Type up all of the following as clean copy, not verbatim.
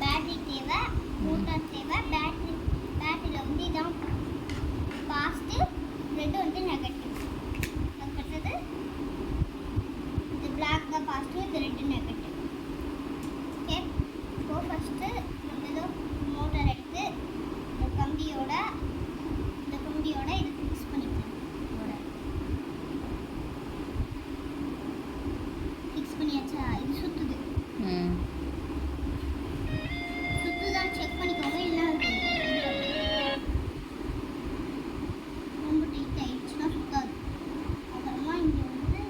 Battery தேவை, motor தேவை. பேட்டரியில் வந்து இதான் பாசிட்டிவ், ரெட் வந்து நெகட்டிவ். அதுக்கடுத்தது இது பிளாக் தான் பாசிட்டிவ், இது red negative. Okay, so first நம்ம ஏதோ மோட்டார் எடுத்து இந்த கம்பியோட இது ஃபிக்ஸ் பண்ணிக்கலாம். ஃபிக்ஸ் பண்ணியாச்சா? இது சுற்றுது. சுற்றுதான் செக் பண்ணிக்கோங்க. இல்லை ரொம்ப டைட் ஆயிடுச்சுன்னா சுத்தாது. அப்புறமா இங்கே வந்து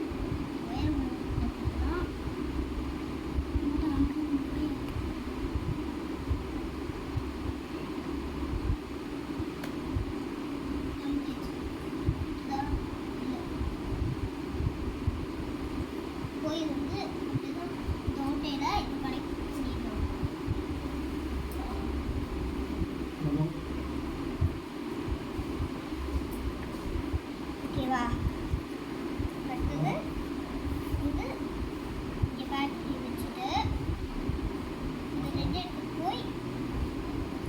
ஒயர் எடுத்துக்கலாம். போய் வந்து ஏதோ தோட்டையில் இது கனெக்ட் பண்ணிடணும். ஓகேவா? அடுத்தது இது இங்கே பேட்டரி வச்சுட்டு இந்த ரெட் எடுத்து போய்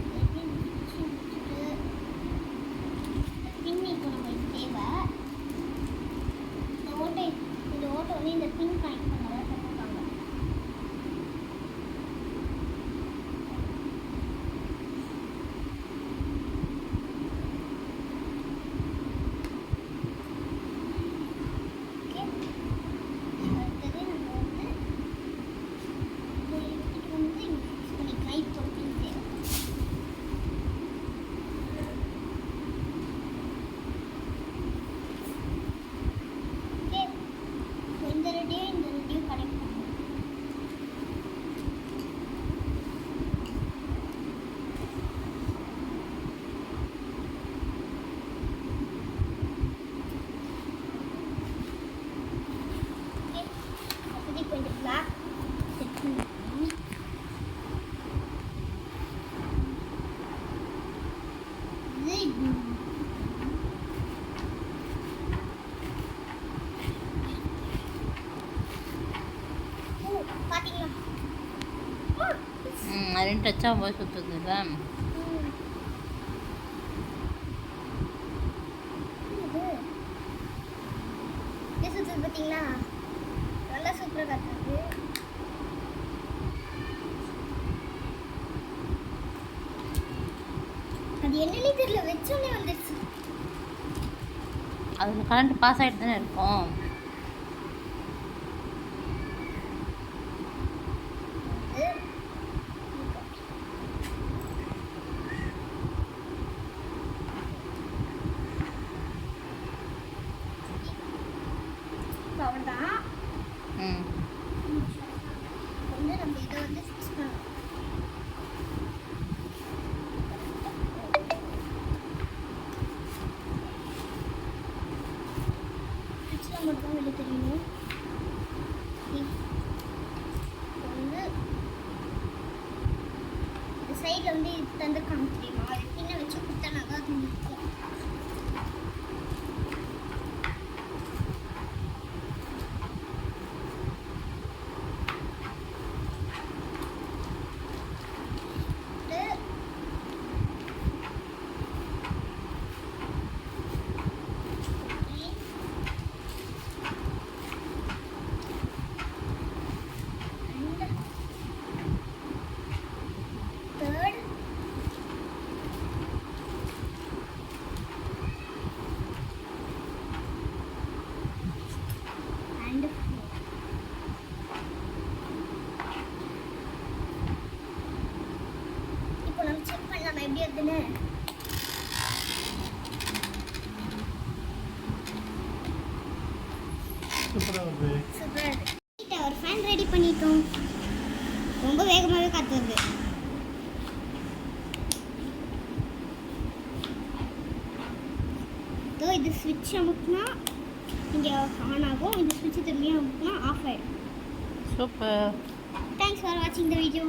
வச்சுட்டு பின் இப்போ நம்மளுக்கு தேவை. இந்த ஓட்டை வந்து இந்த பின் கனெக்ட் பண்ணதான் சொல்லியிருக்காங்க. ஓகே, அடுத்தது நம்ம வந்து இதை எடுத்துகிட்டு வந்து இங்கே ஃபிக்ஸ் பண்ணிக்கலாம். இப்போ பின் தேவை. இந்த ரெட்டையும் கனெக்ட் பண்ணணும். ஓகே, அப்படி கொஞ்சம் பிளாக் செட் பண்ணிக்கலாம். பாத்தீங்களா? அது டச் ஆகும்போது சுற்றுதுல்ல. இது சுற்றுது பார்த்தீங்களா? நல்லா சூப்பராக காட்டுறது. அது என்னன்னே தெரியல, வச்சோன்னே வந்துடுச்சு. அதில் கரண்ட் பாஸ் ஆகிட்டு தானே இருக்கும். அவ்வளோதான். ம், வந்து நம்ம இதை வந்து ஃபிக்ஸ் பண்ணலாம். ஃபிக்ஸில் மட்டும் தான் வெளியே தெரியணும். வந்து இந்த சைடில் வந்து இது தந்துருக்காங்க தெரியுமா? அது பின்ன வச்சு குத்தனாக அது நிற்கும். எப்படி இருக்குன்னு சூப்பராக இருக்கு. சூப்பராக இருக்கு. ஒரு ஃபேன் ரெடி பண்ணிட்டோம். ரொம்ப வேகமாகவே காத்துது. இது ஸ்விட்ச் அமுக்குனா இங்கே ஆன் ஆகும். இந்த ஸ்விட்ச் திரும்பியும் அமுக்குனா ஆஃப் ஆகிடும். சூப்பர். தேங்க்ஸ் ஃபார் வாட்சிங் த வீடியோ.